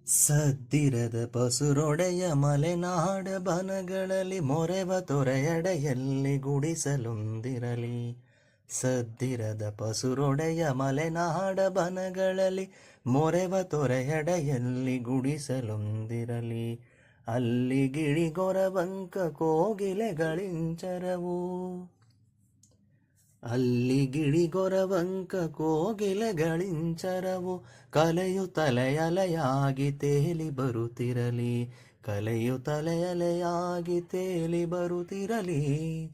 ಸದ್ದಿರದ ಪಸುರೊಡೆಯ ಮಲೆನಾಡ ಬನಗಳಲ್ಲಿ ಮೊರೆವ ತೊರೆಯಡೆಯಲ್ಲಿ ಗುಡಿಸಲೊಂದಿರಲಿ. ಸದ್ದಿರದ ಪಸುರೊಡೆಯ ಮಲೆನಾಡ ಬನಗಳಲ್ಲಿ ಮೊರೆವ ತೊರೆಯಡೆಯಲ್ಲಿ ಗುಡಿಸಲೊಂದಿರಲಿ. ಅಲ್ಲಿ ಗಿಳಿಗೊರವಂಕ ಕೋಗಿಲೆಗಳಿಂಚರವು. ಅಲ್ಲಿ ಗಿಳಿಗೊರವಂಕ ಕೋಗಿಲೆಗಳಿಂಚರವು ಕಲೆಯು ತಲೆಯಲೆಯಾಗಿ ತೇಲಿ ಬರುತ್ತಿರಲಿ. ಕಲೆಯು ತಲೆಯಲೆಯಾಗಿ ತೇಲಿ ಬರುತ್ತಿರಲಿ.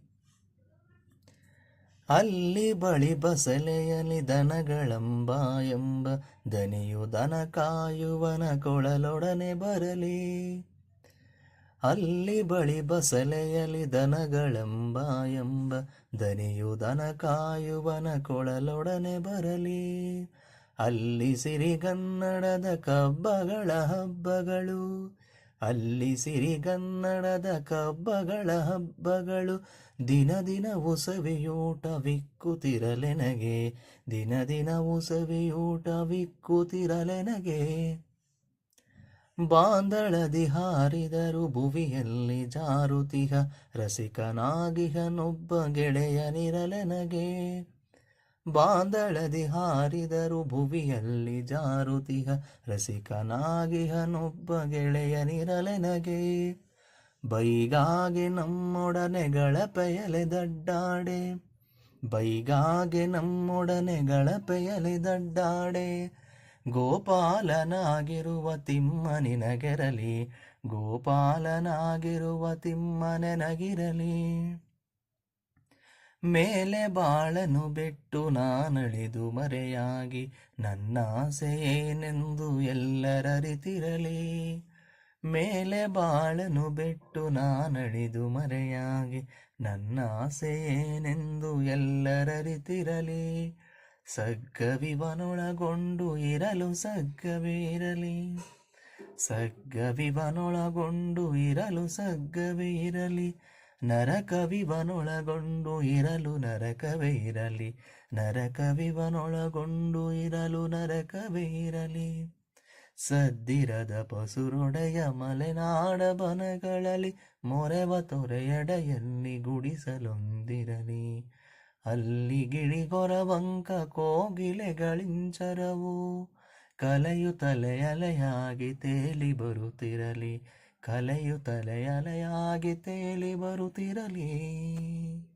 ಅಲ್ಲಿ ಬಳಿ ಬಸಲೆಯಲಿ ದನಗಳಂಬ ಎಂಬ ದನಿಯು ದನ ಕಾಯುವನ ಕೊಳಲೊಡನೆ ಬರಲಿ. ಅಲ್ಲಿ ಬಳಿ ಬಸಲೆಯಲಿ ದನಗಳಂಬ ಎಂಬ ದನಿಯು ದನ ಕಾಯುವನ ಕೊಳಲೊಡನೆ ಬರಲಿ. ಅಲ್ಲಿ ಸಿರಿಗನ್ನಡದ ಕಬ್ಬಗಳ ಹಬ್ಬಗಳು. ಅಲ್ಲಿ ಸಿರಿಗನ್ನಡದ ಕಬ್ಬಗಳ ಹಬ್ಬಗಳು ದಿನ ದಿನವೂ ಸವಿಯೂಟವಿಕ್ಕುತ್ತಿರಲೆನಗೆ. ದಿನ ದಿನವೂ ಸವಿಯೂಟವಿಕ್ಕುತ್ತಿರಲೆನಗೆ. ಬಾಂದಳದಿ ಹಾರಿದರು ಭುವಿಯಲ್ಲಿ ಜಾರುತಿಹ ರಸಿಕನಾಗಿಹನೊಬ್ಬ ಗೆಳೆಯನಿರಲೆನಗೆ. ಬಾಂದಳದಿ ಹಾರಿದರು ಭುವಿಯಲ್ಲಿ ಜಾರುತಿಹ ರಸಿಕನಾಗಿಹನೊಬ್ಬ ಗೆಳೆಯನಿರಲೆನಗೆ. ಬೈಗಾಗೆ ನಮ್ಮೊಡನೆಗಳ ಪೆಯಲೆದಡ್ಡಾಡೆ. ಬೈಗಾಗೆ ನಮ್ಮೊಡನೆಗಳ ಪೆಯಲೆದಡ್ಡಾಡೆ. ಗೋಪಾಲನಾಗಿರುವ ತಿಮ್ಮ ನಿನಗೆರಲಿ. ಗೋಪಾಲನಾಗಿರುವ ತಿಮ್ಮ ನೆನಗಿರಲಿ. ಮೇಲೆ ಬಾಳನು ಬಿಟ್ಟು ನಾನಳಿದು ಮರೆಯಾಗಿ ನನ್ನಾಸೆಯೇನೆಂದು ಎಲ್ಲರರಿತಿರಲಿ. ಮೇಲೆ ಬಾಳನು ಬಿಟ್ಟು ನಾನಳಿದು ಮರೆಯಾಗಿ ನನ್ನಾಸೆಯೇನೆಂದು ಎಲ್ಲರರಿತಿರಲಿ. ಸಗ್ಗವಿವನೊಳಗೊಂಡು ಇರಲು ಸಗ್ಗವೇ ಇರಲಿ. ಸಗ್ಗವಿವನೊಳಗೊಂಡು ಇರಲು ಸಗ್ಗವೇ ಇರಲಿ. ನರಕವಿವನೊಳಗೊಂಡು ಇರಲು ನರಕವೇ ಇರಲಿ. ನರಕವಿವನೊಳಗೊಂಡು ಇರಲು ನರಕವೇ ಇರಲಿ. ಸದ್ದಿರದ ಪಸುರೊಡೆಯ ಮಲೆನಾಡ ಬನಗಳಲ್ಲಿ ಮೊರೆವ ತೊರೆಯಡೆಯಲ್ಲಿ ಗುಡಿಸಲೊಂದಿರಲಿ. ಅಲ್ಲಿ ಗಿಳಿಗೊರವಂಕ ಕೋಗಿಲೆಗಳಿಂಚರವು ಕಲೆಯು ತಲೆಯಲೆಯಾಗಿ ತೇಲಿ ಬರುತ್ತಿರಲಿ. ಕಲೆಯು ತಲೆಯಲೆಯಾಗಿ ತೇಲಿ ಬರುತ್ತಿರಲಿ.